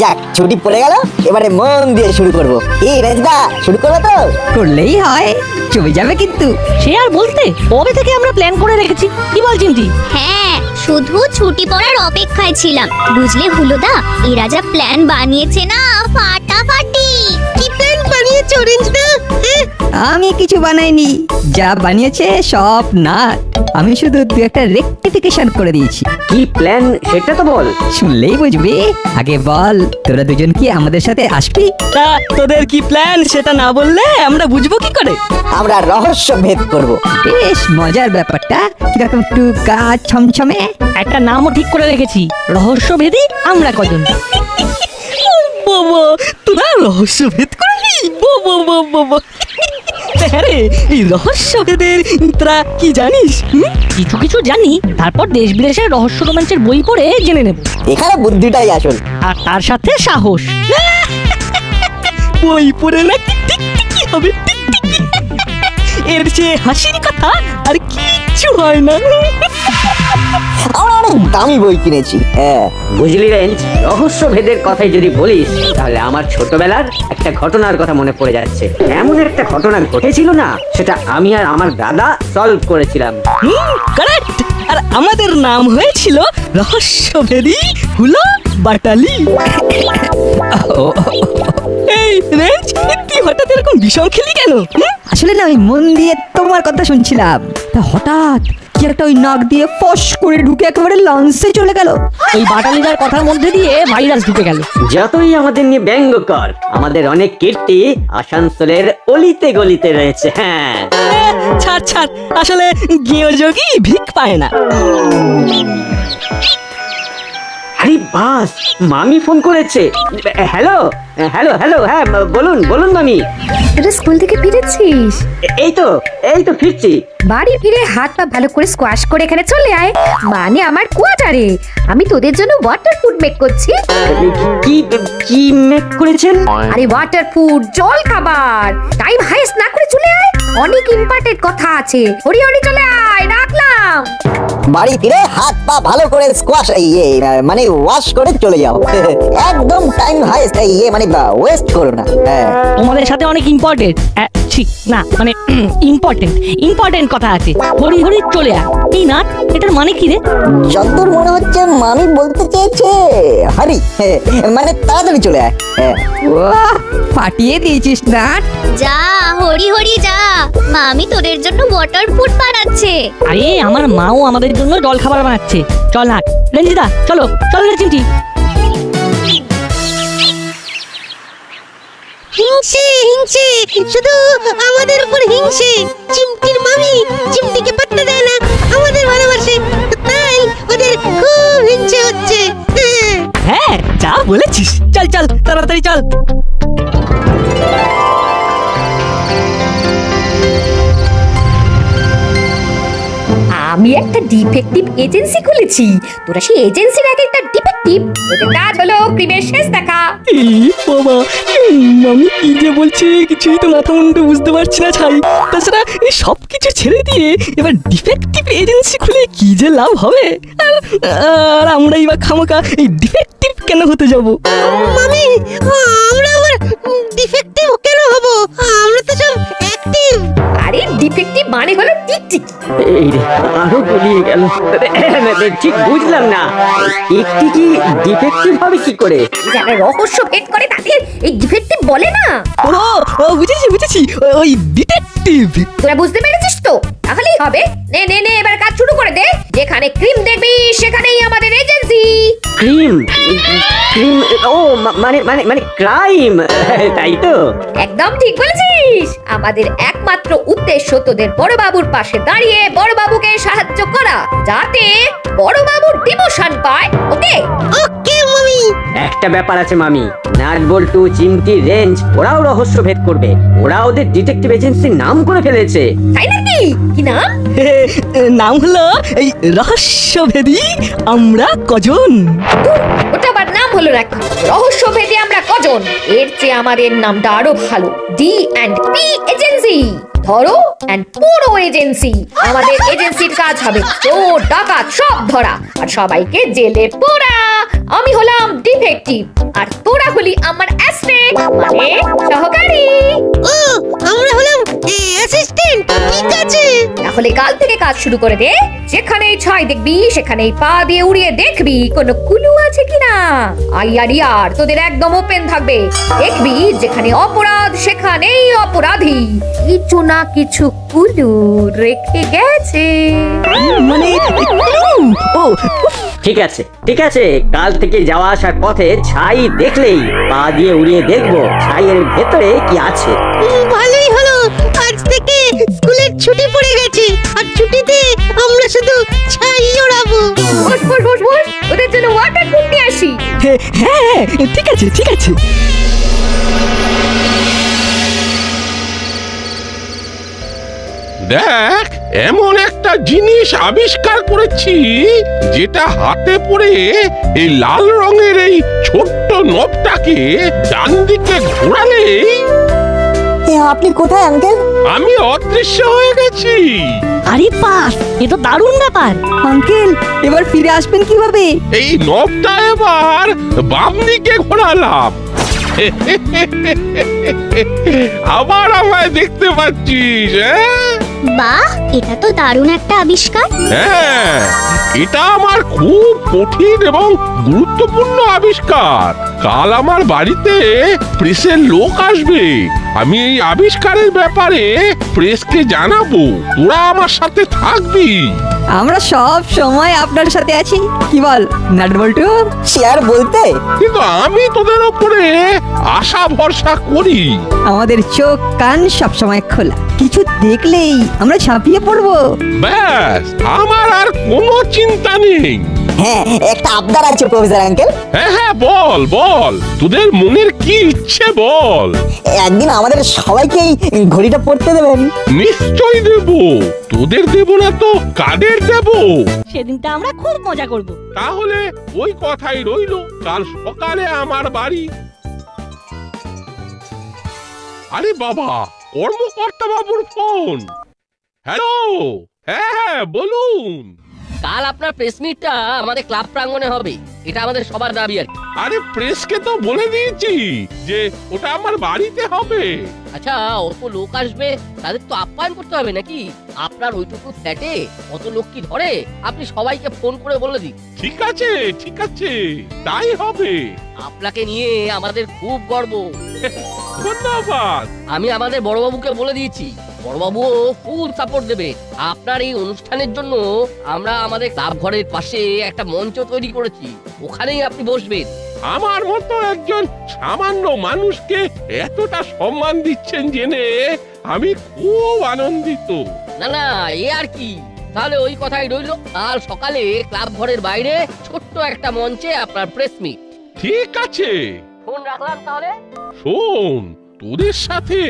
যাক ছুটি পড়ে গেল, এবারে মন দিয়ে শুরু করব। এই রেজদা শুরু করবে তো? করলেই হয়, চলে যাবে কিন্তু। সে আর বলতে, কবে থেকে আমরা প্ল্যান করে রেখেছি, কি বল চিমটি? হ্যাঁ, শুধু ছুটি পড়ার অপেক্ষায় ছিলাম। বুঝলে হুলোদা, এরা যা প্ল্যান বানিয়েছে না, ফাটাফাটি। কি প্ল্যান বানিয়েছো রেঞ্জদা? আমি কিছু বানাইনি, যা বানিয়েছে সব নাট। আমি শুধু দু একটা রেকটিফিকেশন করে দিয়েছি। কি প্ল্যান সেটা তো বল। শুনলেই বুঝবি। আগে বল, তোরা দুজন কি আমাদের সাথে আসবি? তা তোদের কি প্ল্যান সেটা না বললে আমরা বুঝবো কি করে? আমরা রহস্য ভেদ করব। বেশ মজার ব্যাপারটা, কিরকম একটু গা ছমছমে। একটা নামও ঠিক করে রেখেছি, রহস্যভেদী আমরা কজন। বাবা, তোরা রহস্যভেদ করবি? বাবা বাবা বাবা। হ্যাঁ রে, এই রহস্যভেদের তোরা কি জানিস? কিছু কিছু জানি, তারপর দেশ বিদেশের রহস্য রোমাঞ্চের বই পড়ে জেনে নেব। এখানে বুদ্ধিটাই আসল। আর তার সাথে সাহস। বই পড়ে নাকি টিকটিকি হবে, টিকটিকি। এর চেয়ে হাসির কথা আর কিচ্ছু হয় না। আমরা অনেক দামি বই কিনেছি। হ্যাঁ বুঝলি রেঞ্জ, রহস্য ভেদের কথাই যদি বলিস তাহলে আমার ছোটবেলার একটা ঘটনার কথা মনে পড়ে যাচ্ছে। এমন একটা ঘটনা ঘটেছিল না, সেটা আমি আর আমার দাদা সলভ করেছিলাম। কারেক্ট। আর আমাদের নাম হয়েছিল রহস্যভেদী হুলো বাটালি। এই রেঞ্জ, তুই হঠাৎ এরকম বিষম খেলি কেন? আসলে না, আমি মন দিয়ে তোমার কথা শুনছিলাম, তা হঠাৎ কি একটা ওই নাক দিয়ে ফস করে ঢুকে একেবারে লাঞ্চে চলে গেল। ওই বাটালিদার কথার মধ্যে দিয়ে ভাইরাস ঢুকে গেল। যতই আমাদের নিয়ে ব্যঙ্গ কর, আমাদের অনেক কীর্তি আসানসোলের অলিতে গলিতে রয়েছে। হ্যাঁ ছাড় ছাড়, আসলে গেঁয়োযোগী ভিক পায় না। আরে বাস, মামি ফোন করেছে। হ্যালো হ্যালো হ্যালো, হ্যাঁ বলুন বলুন মামি। এটা স্কুল থেকে ফিরেছিস? এই তো ফিরছি। বাড়ি ফিরে হাত পা ভালো করে স্কোয়াশ করে এখানে চলে আয়, মানে আমার কোয়ার্টারে। আমি তোদের জন্য ওয়াটার ফুড মেক করছি। কি কি মেক করেছেন? আরে ওয়াটার ফুড, জল খাবার। টাইম হাইস্ট না করে চলে আয়, অনেক ইম্পর্টেন্ট কথা আছে। হরি হরি চলে আয়, রাখলাম। বাড়ি ফিরে হাত পা ভালো করে স্কোয়াশ মানে ওয়াশ করে চলে যাও। একদম টাইম হাইস্ট মানে ওয়েস্ট করো না। হ্যাঁ তোমাদের সাথে অনেক ইম্পর্টেন্ট, না মানে ইম্পর্টেন্ট কথা আছে। হরি হরি চলে আয়। এই না, এটার মানে কি রে? যতদূর মনে হচ্ছে মামি বলতে চেয়েছে হরি, মানে তাড়াতাড়ি চলে আয়। ওহ, ফাটিয়ে দিয়েছিস নাট। যা হরি হরি যা, মামি তোদের জন্য ওয়াটার ফুড বানাচ্ছে। আরে আমার মাও আমাদের জন্য জল খাবার বানাচ্ছে। চল না রঞ্জিতা, চলো চল রে চিমটি। হিংসে হিংসে, শুধু আমাদের উপর হিংসে। চিমটির মামি চিমটিকে পাত্তা দেয় না, আমাদের ভালোবাসে, তাই ওদের খুব হিংসে হচ্ছে। হ্যাঁ যা বলেছিস, চল চল তাড়াতাড়ি চল। আমি একটা ডিফেক্টিভ এজেন্সি খুলেছি। তোরা সেই এজেন্সির এক একটা ডিফেক্টিভ। ওদের কাজ হলো ক্রিমের শেষ দেখা। এই বাবা, মামি কি যে বলছে কিছুই তো মাথা মুন্ডু বুঝতে পারছি না ছাই। তাছাড়া এই সব কিছু ছেড়ে দিয়ে এবার ডিফেক্টিভ এজেন্সি খুলে কি যে লাভ হবে? আর আমরাই বা খামোকা এই ডিফেক্টিভ কেন হতে যাব? মামি, আমরা আবার ডিফেক্টিভ কেন হব? আমরা তো সব অ্যাক্টিভ। আরে ডিফেক্টিভ মানে হলো টিকটিকি। এই রে, আরো গলিয়ে গেল। ঠিক বুঝলাম না, একটি কি ডিফেক্টিভ হবে কি করে? যারা রহস্য ভেদ করে তাদের এই ডিফেক্টিভ বলে না। ও বুঝেছি, ওই ডিটেকটিভ। তোরা বুঝতে পেরেছিস তো? তাহলেই হবে। নে নে নে, এবার কাজ শুরু করে দে। যেখানে ক্রিম দেখবি সেখানেই আমাদের এজেন্সি। ক্রিম? ও মানে ক্রাইম, তাই তো? একদম ঠিক বলেছিস। আমাদের একমাত্র উদ্দেশ্য তোদের বড়বাবুর পাশে দাঁড়িয়ে বড়বাবুকে সাহায্য করা, যাতে বড়বাবু ডিমোশন পায়। ওকে ওকে মামি। একটা ব্যাপার আছে মামি, নাট বল্টু, চিমটি, রেঞ্জ ওরাও রহস্য ভেদ করবে। ওরা ওদের ডিটেকটিভ এজেন্সির নাম করে ফেলেছে। তাই নাকি? কি নাম? নাম হলো এই রহস্যভেদী আমরা কজন। ওটা আবার নাম হলো নাকি? রহস্যভেদী আমরা কজন। এর চেয়ে আমাদের নামটা আরো ভালো, D&P এজেন্সি। ধরো এন্ড পুরো এজেন্সি। আমাদের এজেন্সির কাজ হবে চোর ডাকাত সব ধরা আর সবাইকে জেলে পোড়া। আমি হলাম ডিফেক্টিভ আর তোরা হলি আমার অ্যাসিস্ট্যান্ট মানে সহকারী। ও আমরা হলাম অ্যাসিস্ট্যান্ট, ঠিক আছে। তাহলে কাল থেকে কাজ শুরু করে দে। যেখানেই ছাই দেখবি সেখানেই পা দিয়ে উড়িয়ে দেখবি কোনো কুলু আছে কিনা। আইআর তোদের একদম ওপেন থাকবে। দেখবি যেখানে অপরাধ সেখানেই অপরাধী কিছু না কিছু কুলু রেখে গেছে। মানে ও ঠিক আছে ঠিক আছে, কাল থেকে যাওয়া আসার পথে ছাই দেখলেই পা দিয়ে উড়িয়ে দেখবো ছাইয়ের ভেতরে কি আছে। ভালোই হলো, আজ থেকে স্কুলের ছুটি পড়ে গেছে আর ছুটিতে আমরা শুধু ছাই ওড়াবো। বস বস বস বস, ওদের জন্য ওয়াটার প্রুফ নিয়ে আসি। হ্যাঁ হ্যাঁ, ঠিক আছে ঠিক আছে। দেখ, এমন একটা জিনিস আবিষ্কার করেছি যেটা হাতে পড়ে এই লাল রঙের এই ছোট্ট নবটাকে ডান দিকে ঘোরালেই আপনি কোথায় আঙ্কেল? আমি অদৃশ্য হয়ে গেছি। আরে পাস, এ তো দারুণ ব্যাপার। আঙ্কেল এবার ফিরে আসবেন কিভাবে? এই নবটা এবার বাম দিকে ঘোরালাম। আবার আমায় দেখতে পাচ্ছিস? বাহ, এটা তো দারুণ একটা আবিষ্কার। হ্যাঁ, এটা আমার খুব কঠিন এবং গুরুত্বপূর্ণ আবিষ্কার। কাল আমার বাড়িতে প্রেসের লোক আসবে। আমি এই আবিষ্কারের ব্যাপারে প্রেসকে জানাবো। তোরা আমার সাথে থাকবি। আমরা সব সময় আপনার সাথে আছি। কি বল নাট বল্টু? শেয়ার বলতে কিন্তু আমি তোদের ওপরে আশা ভরসা করি। আমাদের চোখ কান সব সময় খোলা, কিছু দেখলেই আমরা ঝাঁপিয়ে পড়বো। ব্যাস, আমার আর কোনো চিন্তা নেই। হ্যাঁ, একটা আবদার আছে প্রফেসর আঙ্কেল। হ্যাঁ হ্যাঁ, বল বল, তোদের মনের কি ইচ্ছে বল। একদিন আমাদের সবাইকে এই ঘড়িটা পড়তে দেবেন। নিশ্চয়ই দেব। তোদের দেব না তো কাদের দেব? সেদিনটা আমরা খুব মজা করব। তাহলে ওই কথাই রইলো, কাল সকালে আমার বাড়ি। আরে বাবা, কর্মকর্তা বাবুর ফোন। হ্যালো, হ্যাঁ বলুন। কাল আপনার প্রেস মিটটা আমাদের ক্লাব প্রাঙ্গণে হবে, এটা আমাদের সবার দাবি আর কি। আরে প্রেসকে তো বলে দিয়েছি যে ওটা আমার বাড়িতে হবে। আচ্ছা, অত লোক আসবে, তাদের তো আপ্যায়ন করতে হবে নাকি? আপনার ওইটুকু ফ্ল্যাটে অত লোক কি ধরে? আপনি সবাইকে ফোন করে বলে দিন। ঠিক আছে ঠিক আছে, তাই হবে। আপনাকে নিয়ে আমাদের খুব গর্ব। ধন্যবাদ। আমি আমাদের বড়বাবুকে বলে দিয়েছি, বড়বাবুও ফুল সাপোর্ট দেবে। আপনার এই অনুষ্ঠানের জন্য আমরা আমাদের ক্লাব ঘরের পাশে একটা মঞ্চ তৈরি করেছি, ওখানেই আপনি বসবেন। আমার মতো একজন সামান্য মানুষকে এতটা সম্মান দিচ্ছেন জেনে আমি খুব আনন্দিত। না না, এ আর কি। তাহলে ওই কথাই রইলো, কাল সকালে ক্লাব ঘরের বাইরে ছোট্ট একটা মঞ্চে আপনার প্রেস মিট। ঠিক আছে, ফোন রাখলাম তাহলে। শোন, তোদের সাথে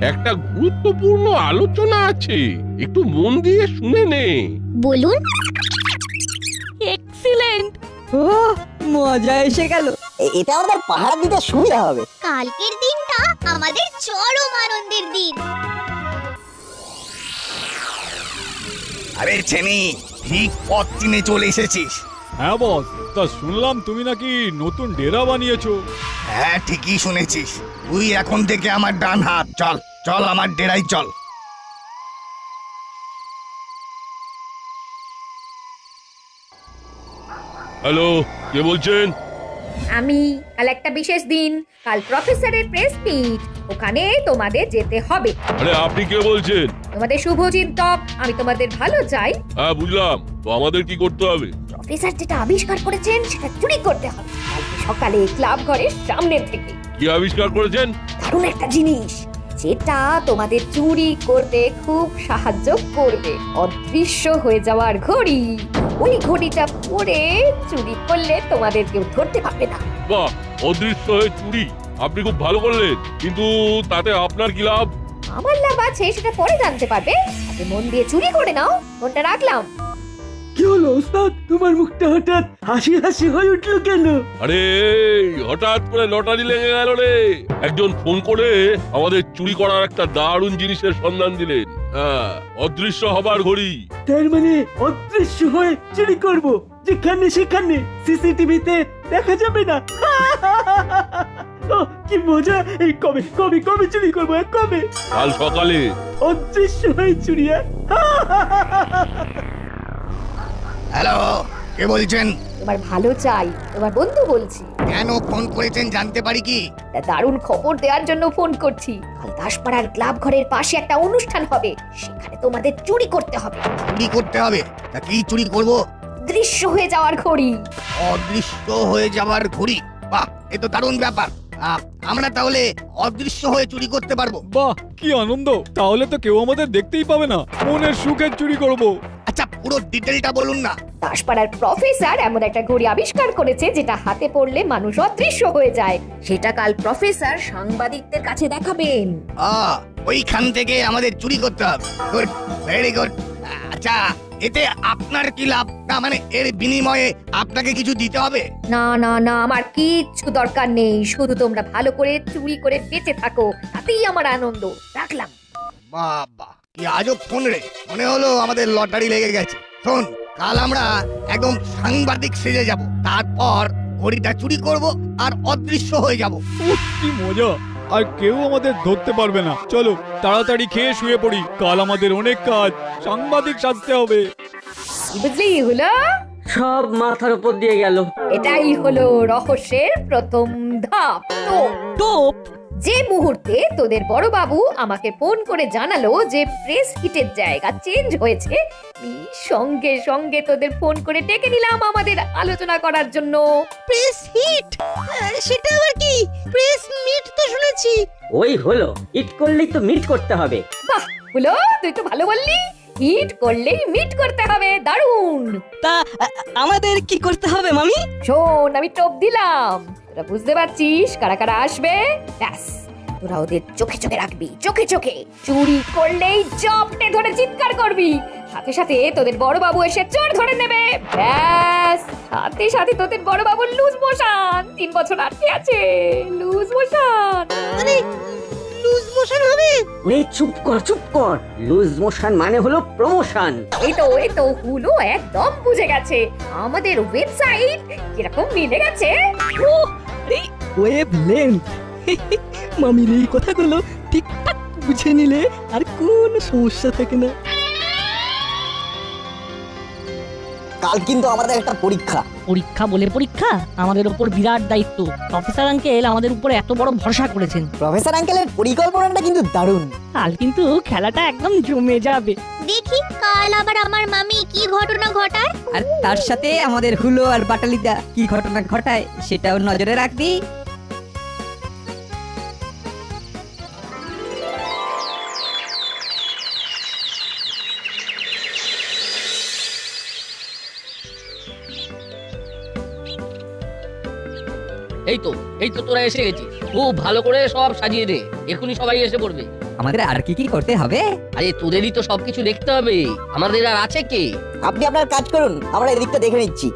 একটা গুরুত্বপূর্ণ আলোচনা আছে, একটু মন দিয়ে শুনে নে। বলুন। এক্সিলেন্ট। ও মজা এসে গেল। এটা আমাদের পাহাড় দিতে সুবিধা হবে। কালকের দিনটা আমাদের চরম আনন্দের দিন। আরে ছেনি, ঠিক পথ চিনে চলে এসেছিস। হ্যাঁ বস, তা শুনলাম তুমি নাকি নতুন ডেরা বানিয়েছো। হ্যাঁ ঠিকই শুনেছিস। তুই এখন থেকে আমার ডান হাত। চল চল আমার ডেরায় চল। হ্যালো, কে বলছেন? আমি। কাল একটা বিশেষ দিন, কাল প্রফেসরের প্রেস মিট, ওখানে তোমাদের যেতে হবে। আরে আপনি কে বলছেন? তোমাদের শুভচিন্তক, আমি তোমাদের ভালো চাই। হ্যাঁ বুঝলাম, তো আমাদের কি করতে হবে? প্রফেসর যেটা আবিষ্কার করেছেন সেটা চুরি করতে হবে। কালকে সকালে ক্লাব ঘরের সামনে থেকে। কি আবিষ্কার করেছেন? দারুণ একটা জিনিস, যেটা তোমাদের চুরি করতে খুব সাহায্য করবে। অদৃশ্য হয়ে যাওয়ার ঘড়ি। ওই ঘড়িটা পরে চুরি করলে তোমাদের কেউ ধরতে পারবে না। বাহ, অদৃশ্য হয়ে চুরি! আপনি খুব ভালো করলেন, কিন্তু তাতে আপনার কি লাভ? আমার লাভ আছে, সেটা পরে জানতে পারবে। আগে মন দিয়ে চুরি করে নাও। ফোনটা রাখলাম। কি হলো ওস্তাদ, তোমার মুখটা হঠাৎ হাসি হাসি হয়ে উঠলো কেন? আরে হঠাৎ করে লটারি লেগে গেল রে। একজন ফোন করে আমাদের চুরি করার একটা দারুণ জিনিসের সন্ধান দিলেন। হ্যাঁ, অদৃশ্য হবার ঘড়ি। তার মানে অদৃশ্য হয়ে চুরি করব, যেখানে সেখানে সিসিটিভিতে দেখা যাবে না। ও কি মজা! এই কবে কবে কবে চুরি করবো, কবে? কাল সকালে। অদৃশ্য হয়ে চুরি। হ্যালো, কে বলছেন? তোমার ভালো চাই, তোমার বন্ধু বলছি। কেন ফোন করেছেন জানতে পারি কি? দারুণ খবর দেওয়ার জন্য ফোন করছি। কাল দাসপাড়ার ক্লাব ঘরের পাশে একটা অনুষ্ঠান হবে, সেখানে তোমাদের চুরি করতে হবে। চুরি করতে হবে? তা কি চুরি করব? দৃশ্য হয়ে যাওয়ার ঘড়ি। অদৃশ্য হয়ে যাওয়ার ঘড়ি? বাহ, এ তো দারুণ ব্যাপার। আমরা তাহলে অদৃশ্য হয়ে চুরি করতে পারবো। বাহ, কি আনন্দ! তাহলে তো কেউ আমাদের দেখতেই পাবে না, মনের সুখে চুরি করব। আচ্ছা, পুরো ডিটেলটা বলুন না। দাসপাড়ার প্রফেসর এমন একটা ঘড়ি আবিষ্কার করেছে যেটা হাতে পড়লে মানুষ অদৃশ্য হয়ে যায়। সেটা কাল প্রফেসর সাংবাদিকদের কাছে দেখাবেন। ওইখান থেকে আমাদের চুরি করতে হবে। Good, very good. আচ্ছা, এতে আপনার কি লাভ? না মানে এর বিনিময়ে আপনাকে কিছু দিতে হবে? না না না, আমার কিচ্ছু দরকার নেই, শুধু তোমরা ভালো করে চুরি করে বেঁচে থাকো, তাতেই আমার আনন্দ। রাখলাম। বাবা, কি আজব ফোন রে! মনে হলো আমাদের লটারি লেগে গেছে। শোন, কাল আমরা একদম সাংবাদিক সেজে যাব, তারপর ঘড়িটা চুরি করব আর অদৃশ্য হয়ে যাব। কি মজা! আর কেউ আমাদের ধরতে পারবে না। চলো তাড়াতাড়ি খেয়ে শুয়ে পড়ি, কাল আমাদের অনেক কাজ, সাংবাদিক সাজতে হবে। বুঝলি হলো? সব মাথার উপর দিয়ে গেল। এটাই হলো রহস্যের প্রথম ধাপ। টোপ। যে মুহূর্তে তোদের বড় বাবু আমাকে ফোন করে জানালো যে প্রেস হিটের জায়গা চেঞ্জ হয়েছে, আমি সঙ্গে সঙ্গে তোদের ফোন করে ডেকে নিলাম আমাদের আলোচনা করার জন্য। Press hit? সেটা আবার কি? প্রেস মিট তো শুনেছি। ওই হলো, ইট করলেই তো মিট করতে হবে। বাহ হলো, তুই তো ভালো বললি। হিট করলেই মিট করতে হবে, দারুণ। তা আমাদের কি করতে হবে মামি? শোন, আমি টোপ দিলাম, তোরা বুঝতে পারছিস কারা কারা আসবে। ব্যাস, তোরা ওদের চোখে চোখে রাখবি, চোখে চোখে। চুরি করলেই জপটে ধরে চিৎকার করবি, সাথে সাথে তোদের বড় বাবু এসে চোর ধরে নেবে। ব্যাস, সাথে সাথে তোদের বড় বাবু লুজ মোশন, 3 বছর আটকে আছে, লুজ মোশন। মানে লুজ মোশন হবে? ওই চুপ কর। লুজ মোশন মানে হলো প্রমোশন। এই তো হুলো একদম বুঝে গেছে। আমাদের ওয়েবসাইট কিরকম মিলে গেছে। এই ওয়েব লেন্থ। মামির এই কথাগুলো ঠিকঠাক বুঝে নিলে আর কোনো সমস্যা থাকে না। কাল কিন্তু আমাদের একটা পরীক্ষা। পরীক্ষা বলে পরীক্ষা? আমাদের উপর বিরাট দায়িত্ব। প্রফেসর আঙ্কেল আমাদের উপর এত বড় ভরসা করেছেন। প্রফেসর আঙ্কেলের পরিকল্পনাটা কিন্তু দারুণ। কাল কিন্তু খেলাটা একদম জমে যাবে। দেখি কাল আবার আমার মামি কি ঘটনা ঘটায়। আর তার সাথে আমাদের হুলো আর বাটালিদা কি ঘটনা ঘটায় সেটাও নজরে রাখবি। এই তো তোরা এসে গেছিস। খুব ভালো করে সব সাজিয়ে দে, এখনই সবাই এসে পড়বে। আমাদের আর কি কি করতে হবে? আরে তোদেরই তো সবকিছু দেখতে হবে, আমাদের আর আছে কে? আপনি আপনার কাজ করুন, আমরা এদিকটা দেখে নিচ্ছি।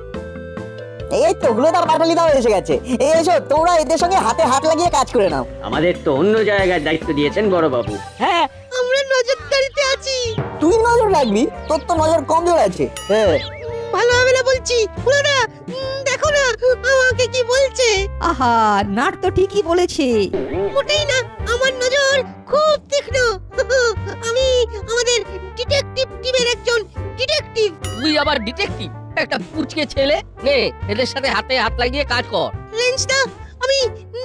এই তো হুলোদা বাটালিদাও এসে গেছে। এই এসো, তোমরা এদের সঙ্গে হাতে হাত লাগিয়ে কাজ করে নাও। আমাদের তো অন্য জায়গায় দায়িত্ব দিয়েছেন বড় বাবু। হ্যাঁ, আমরা নজরদারিতে আছি। তুই নজর রাখবি, তোর তো নজর কমজোর আছে। হ্যাঁ, ভালো হবে না বলছি। পুরোটা দেখো না আমাকে কি বলছে। আহা, নাট তো ঠিকই বলেছে। মোটেই না, আমার নজর খুব তীক্ষ্ণ। আমি আমাদের ডিটেকটিভ টিমের একজন ডিটেকটিভ। তুই আবার ডিটেকটিভ? একটা পুচকে ছেলে। নে, এদের সাথে হাতে হাত লাগিয়ে কাজ কর। রেঞ্জদা, আমি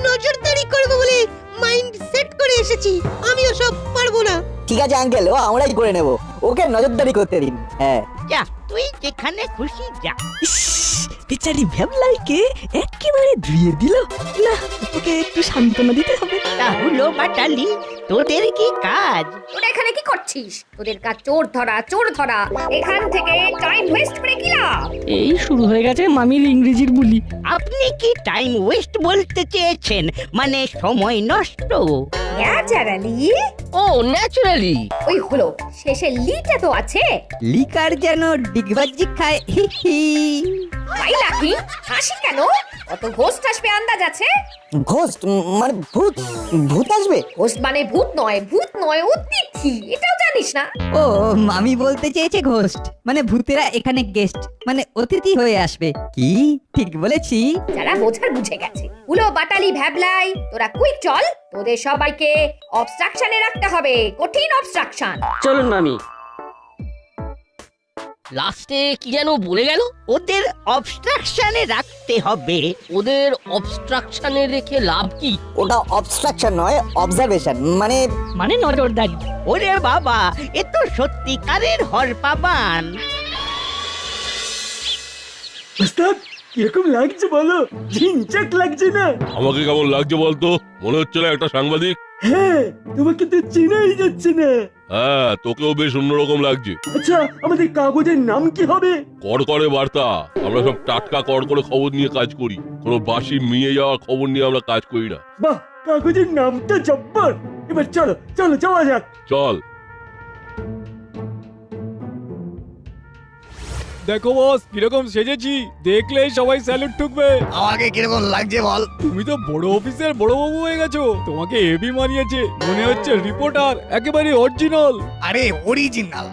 নজরদারি করব বলে মাইন্ড সেট করে এসেছি। আমি ওসব পারবো না। ঠিক আছে আঙ্কেল, ও আমরাই করে নেব, ওকে নজরদারি করতে দিন। হ্যাঁ, যা তুই যেখানে খুশি যা। বেচারি ভ্যাবলাইকে একেবারে ধুয়ে দিল না, ওকে একটু সান্ত্বনা দিতে হবে। তাহলে বাটালি, তোদের কি কাজ? তোরা এখানে কি করছিস? তোদের কাজ চোর ধরা। এখান থেকে টাইম ওয়েস্ট করে কি লাভ? এই শুরু হয়ে গেছে মামির ইংরেজির বুলি। আপনি কি টাইম ওয়েস্ট বলতে চেয়েছেন? মানে সময় নষ্ট? ন্যাচারালি। ও ন্যাচারালি। ওই হলো, শেষে লিটা তো আছে। লিকার যেন ডিগবাজি খায়। হি হি। তাই নাকি? হাসি কেন? কত ঘোস্ট আসবে আন্দাজ আছে? ঘোস্ট মানে ভূত? ভূত আসবে? ঘোস্ট মানে ভূত নয় অতিথি, এটাও জানিস না? ও আমি বলতে চেয়েছে ঘোস্ট মানে ভূতেরা এখানে গেস্ট মানে অতিথি হয়ে আসবে। কি ঠিক বলেছি? যারা বোঝার বুঝে গেছে। উলো বাটালি ভ্যাবলাই, তোরা কুইক চল, তোদের সবাইকে অবস্ট্রাকশনে রাখতে হবে, কঠিন অবস্ট্রাকশন। চলুন মামি। লাস্টে কি যেন বলে গেল? ওদের অবস্ট্রাকশনে রাখতে হবে। ওদের অবস্ট্রাকশনে রেখে লাভ কি? ওটা অবস্ট্রাকশন নয়, অবজারভেশন মানে নজরদারি। ওরে বাবা, এ তো সত্যিকারের হরপাবান। ওস্তাদ কিরকম লাগছে বলো? ঝিনচাক লাগছে না? আমাকে কেমন লাগছে বলতো? মনে হচ্ছে না একটা সাংবাদিক? হ্যাঁ, তোমাকে তো চেনাই যাচ্ছে না। হ্যাঁ, তোকেও বেশ অন্যরকম লাগছে। আচ্ছা, আমাদের কাগজের নাম কি হবে? কড়কড়ে বার্তা। আমরা সব টাটকা কড়কড়ে খবর নিয়ে কাজ করি, কোনো বাসি মিয়ে যাওয়ার খবর নিয়ে আমরা কাজ করি না। বাহ, কাগজের নামটা জব্বর। এবার চলো চলো যাওয়া যাক। চল। দেখো বস কিরকম সেজেছি, দেখলেই সবাই স্যালুট ঠুকবে। আমাকে কিরকম লাগছে বল? তুমি তো বড় অফিসের বড় বাবু হয়ে গেছো, তোমাকে হেভি মানিয়েছে। মনে হচ্ছে রিপোর্টার, একেবারে অরিজিনাল। আরে অরিজিনাল,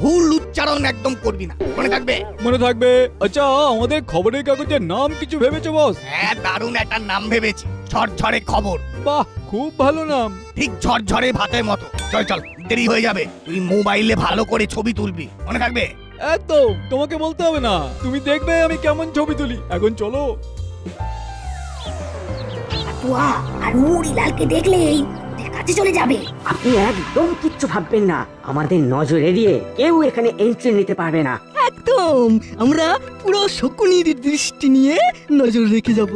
ভুল উচ্চারণ একদম করবি না, মনে থাকবে? মনে থাকবে। আচ্ছা, আমাদের খবরের কাগজের নাম কিছু ভেবেছো বস? হ্যাঁ, দারুণ একটা নাম ভেবেছি, ঝরঝরে খবর। বাহ, খুব ভালো নাম। ঠিক ঝরঝরে ভাতের মতো। চল চল, দেরি হয়ে যাবে। তুই মোবাইলে ভালো করে ছবি তুলবি, মনে থাকবে? একদম, তোমাকে বলতে হবে না, তুমি দেখবে আমি কেমন ছবি তুলি। এখন চলো। আর মুড়িলালকে দেখলেই কাছে চলে যাবে। আপনি একদম কিচ্ছু ভাববেন না, আমাদের নজর এড়িয়ে কেউ এখানে এন্ট্রি নিতে পারবে না। একদম, আমরা পুরো শকুনির দৃষ্টি নিয়ে নজর রেখে যাব।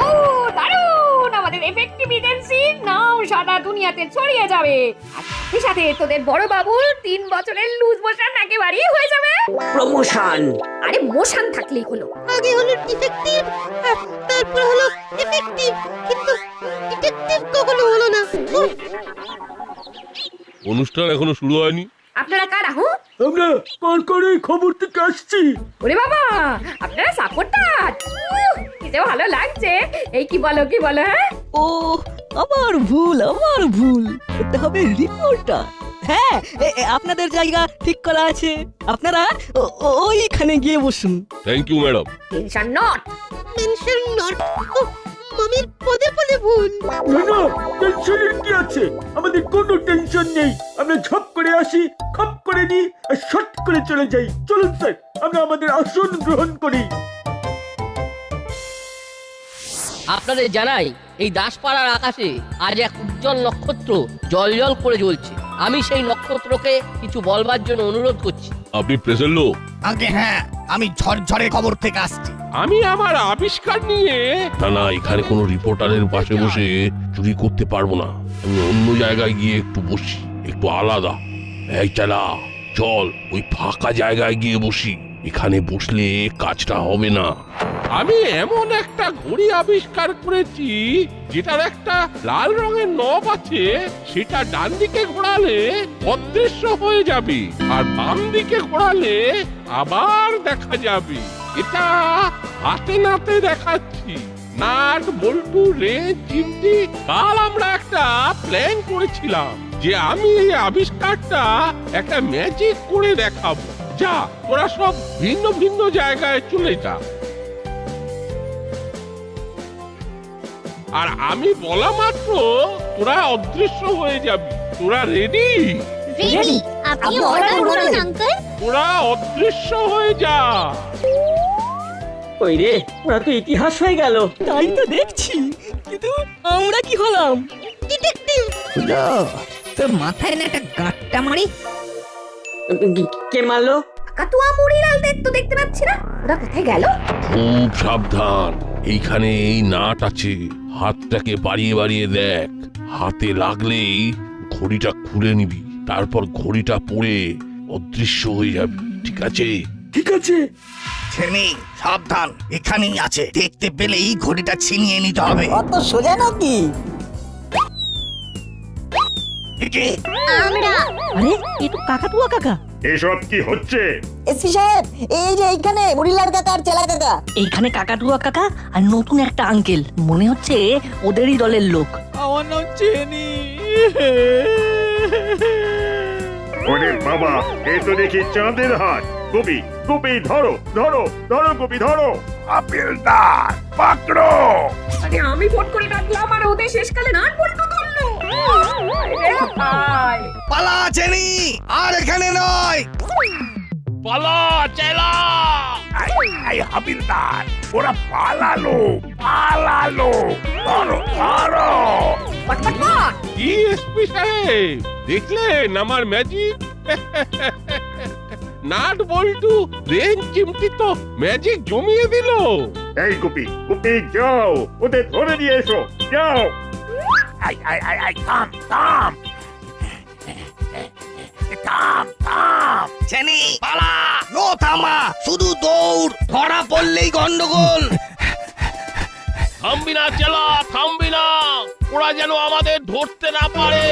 ও দারুণ, আমাদের এফেক্টিভ এজেন্সি নাম সারা দুনিয়াতে ছড়িয়ে যাবে। আর সাথে তোদের বড় বাবুর 3 বছরের লুজ মোশন একেবারেই হয়ে যাবে। প্রমোশন। আরে মোশন থাকলেই হলো। আগে হলো ডিটেকটিভ, তারপর হলো এফেক্টিভ, কিন্তু ডিটেকটিভ কখনো হলো না। অনুষ্ঠান এখনো শুরু হয়নি। আপনারা কারা? আমরা কড়কড়ে খবর থেকে আসছি। ওরে বাবা, আপনারা সাপোর্টার, কি যে ভালো লাগছে। এই কি বলো হ্যাঁ? ও আমার ভুল। এটা হবে রিপোর্টার। হ্যাঁ, আপনাদের জায়গা ঠিক করা আছে, আপনারা ওইখানে গিয়ে বসুন। Thank you madam. Tension not. Mention not. মামির পদে পদে ভুল। না না, টেনশনের কি আছে? আমাদের কোনো টেনশন নেই। আমরা ঝপ করে আসি, খপ করে নিই আর শট করে চলে যাই। চলুন স্যার, আমরা আমাদের আসন গ্রহণ করি। আপনাদের জানাই, এই দাসপাড়ার আকাশে আজ এক উজ্জ্বল নক্ষত্র জল করে জ্বলছে। আমি সেই নক্ষত্রকে কিছু বলবার জন্য অনুরোধ করছি। আপনি প্রেসের লোক? আগে হ্যাঁ, আমি ঝরঝরে খবর থেকে আসছি। আমি আমার আবিষ্কার নিয়ে না, এখানে কোনো রিপোর্টারের পাশে বসে চুরি করতে পারবো না। আমি অন্য জায়গায় গিয়ে একটু বসি, একটু আলাদা। এই চালা, চল ওই ফাঁকা জায়গায় গিয়ে বসি। এখানে বসলে কাজটা হবে না। আমি এমন একটা ঘড়ি আবিষ্কার করেছি যেটার একটা লাল রঙের নব আছে। সেটা ডান দিকে ঘোরালে অদৃশ্য হয়ে যাবে, আর বাম দিকে ঘোরালে আবার দেখা যাবে। এটা হাতে নাতে দেখাচ্ছি। নাট বল্টু রে চিমটি। কাল আমরা একটা প্ল্যান করেছিলাম যে আমি এই আবিষ্কারটা একটা ম্যাজিক করে দেখাবো। যা, তোরা সব ভিন্ন ভিন্ন জায়গায় চলে যা। আর আমি বলা মাত্র তোরা অদৃশ্য হয়ে যাবি। তোরা রেডি? রেডি। আপনি অর্ডার করুন আঙ্কেল। তোরা অদৃশ্য হয়ে যা। ওই রে, ওরা তো ইতিহাস হয়ে গেল। তাই তো দেখছি, কিন্তু আমরা কি হলাম? ডিটেকটিভ। তোর মাথায় না একটা গাঁটটা মারি। কে মারলো? কাতুয়া মুড়িলালদের তো দেখতে পাচ্ছি না, ওরা কোথায় গেল? খুব সাবধান, এইখানে এই নাট আছে। হাতটাকে বাড়িয়ে বাড়িয়ে দেখ। হাতে লাগলেই ঘড়িটা খুলে নিবি, তারপর ঘড়িটা পড়ে অদৃশ্য হয়ে যাবে। ঠিক আছে? ঠিক আছে। ছেনি সাবধান, এখানেই আছে। দেখতে পেলেই ঘড়িটা ছিনিয়ে নিতে হবে। অত সোজা নাকি? কে? আমরা। আরে, এ তো কাকাতুয়া কাকা। এসব কি হচ্ছে? এসপি সাহেব, এই যে এইখানে মুড়িলাল কাকা আর চেলা কাকা। এইখানে কাকাটুয়া কাকা আর নতুন একটা আঙ্কেল, মনে হচ্ছে ওদেরই দলের লোক। আমার নাম চেনি। ওরে বাবা, এ তো দেখি চাঁদের হাট। গোপী, গোপী ধরো ধরো ধরো, গোপী ধরো। হাবিলদার পাকড়ো। আরে আমি ফোন করে ডাকলাম আর ওদের শেষকালে নাট বল্টু ধরলো। পালা চেনি, আর এখানে নয়। পালা চেলা। এই হাবিলদার, ওরা পালালো পালালো। ধরো ধরো। কি এসপি সাহেব, দেখলেন আমার ম্যাজিক? নাট বল্টু রেঞ্জ চিমটি তো ম্যাজিক জমিয়ে দিল। এই গোপী, গোপী যাও, ওদের ধরে নিয়ে এসো, যাও। আই আই আই আই, থাম থাম থাম থাম। চেনি পালা, নো থামা, শুধু দৌড়, ধরা পড়লেই গন্ডগোল। থামবি না চেলা, থামবি না, ওরা যেন আমাদের ধরতে না পারে।